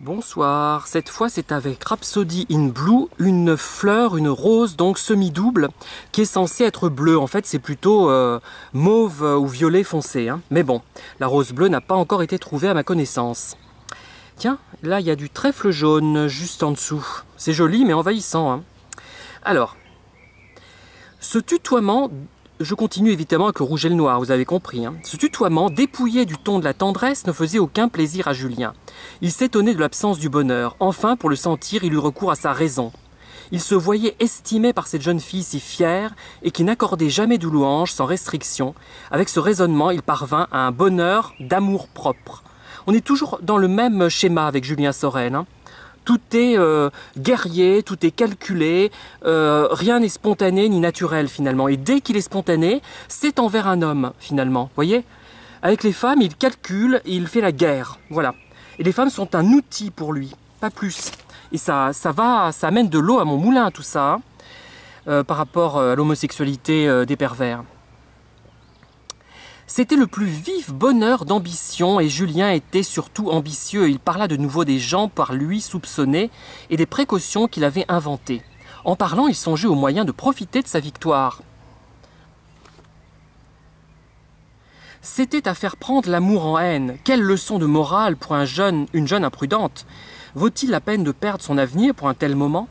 Bonsoir, cette fois c'est avec Rhapsody in Blue, une fleur, une rose donc semi-double qui est censée être bleue. En fait c'est plutôt mauve ou violet foncé, hein. Mais bon, la rose bleue n'a pas encore été trouvée à ma connaissance. Tiens, là il y a du trèfle jaune juste en dessous. C'est joli mais envahissant, hein. Alors, ce tutoiement, je continue évidemment avec le rouge et le noir, vous avez compris, hein. Ce tutoiement, dépouillé du ton de la tendresse, ne faisait aucun plaisir à Julien. Il s'étonnait de l'absence du bonheur. Enfin, pour le sentir, il eut recours à sa raison. Il se voyait estimé par cette jeune fille si fière et qui n'accordait jamais de louanges sans restriction. Avec ce raisonnement, il parvint à un bonheur d'amour-propre. On est toujours dans le même schéma avec Julien Sorel, hein. Tout est guerrier, tout est calculé, rien n'est spontané ni naturel finalement. Et dès qu'il est spontané, c'est envers un homme finalement. Vous voyez ? Avec les femmes, il calcule et il fait la guerre. Voilà. Et les femmes sont un outil pour lui, pas plus. Et ça amène de l'eau à mon moulin tout ça, hein, par rapport à l'homosexualité des pervers. C'était le plus vif bonheur d'ambition et Julien était surtout ambitieux. Il parla de nouveau des gens par lui soupçonnés et des précautions qu'il avait inventées. En parlant, il songeait aux moyens de profiter de sa victoire. C'était à faire prendre l'amour en haine. Quelle leçon de morale pour une jeune imprudente. Vaut-il la peine de perdre son avenir pour un tel moment ?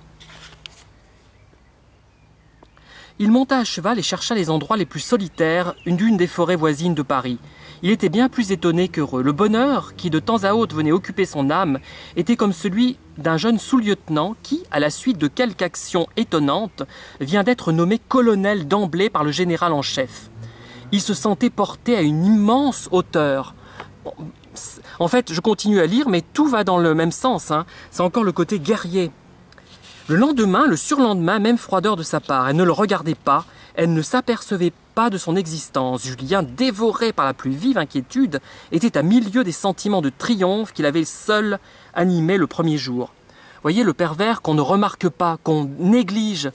Il monta à cheval et chercha les endroits les plus solitaires d'une des forêts voisines de Paris. Il était bien plus étonné qu'heureux. Le bonheur, qui de temps à autre venait occuper son âme, était comme celui d'un jeune sous-lieutenant qui, à la suite de quelque action étonnante, vient d'être nommé colonel d'emblée par le général en chef. Il se sentait porté à une immense hauteur. En fait, je continue à lire, mais tout va dans le même sens, hein. C'est encore le côté guerrier. Le lendemain, le surlendemain, même froideur de sa part. Elle ne le regardait pas, elle ne s'apercevait pas de son existence. Julien, dévoré par la plus vive inquiétude, était à milieu des sentiments de triomphe qu'il avait seul animé le premier jour. Voyez le pervers qu'on ne remarque pas, qu'on néglige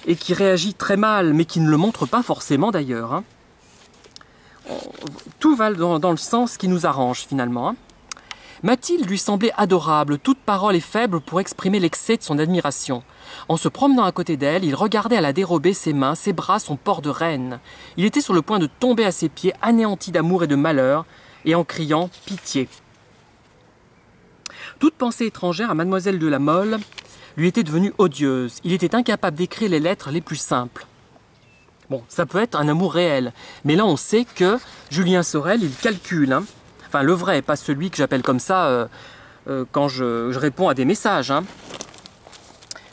et qui réagit très mal, mais qui ne le montre pas forcément d'ailleurs, hein. Tout va dans le sens qui nous arrange finalement, hein. Mathilde lui semblait adorable, toute parole est faible pour exprimer l'excès de son admiration. En se promenant à côté d'elle, il regardait à la dérobée ses mains, ses bras, son port de reine. Il était sur le point de tomber à ses pieds, anéanti d'amour et de malheur, et en criant « Pitié !» Toute pensée étrangère à Mademoiselle de la Mole lui était devenue odieuse. Il était incapable d'écrire les lettres les plus simples. Bon, ça peut être un amour réel, mais là on sait que Julien Sorel, il calcule, hein. Enfin, le vrai, pas celui que j'appelle comme ça quand je réponds à des messages, hein.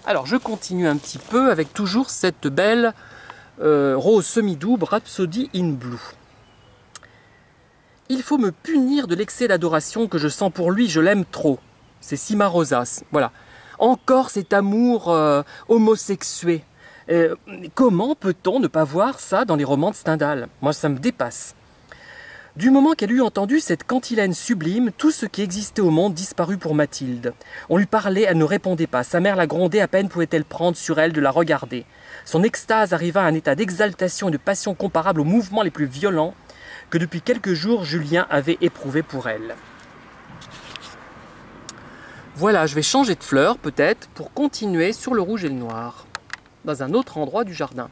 Alors, je continue un petit peu avec toujours cette belle rose semi-double, Rhapsody in Blue. Il faut me punir de l'excès d'adoration que je sens pour lui, je l'aime trop. C'est Cima Rosas, voilà. Encore cet amour homosexué. Comment peut-on ne pas voir ça dans les romans de Stendhal ? Moi, ça me dépasse. Du moment qu'elle eut entendu cette cantilène sublime, tout ce qui existait au monde disparut pour Mathilde. On lui parlait, elle ne répondait pas. Sa mère la grondait, à peine pouvait-elle prendre sur elle de la regarder. Son extase arriva à un état d'exaltation et de passion comparable aux mouvements les plus violents que depuis quelques jours Julien avait éprouvé pour elle. Voilà, je vais changer de fleur peut-être pour continuer sur le rouge et le noir, dans un autre endroit du jardin.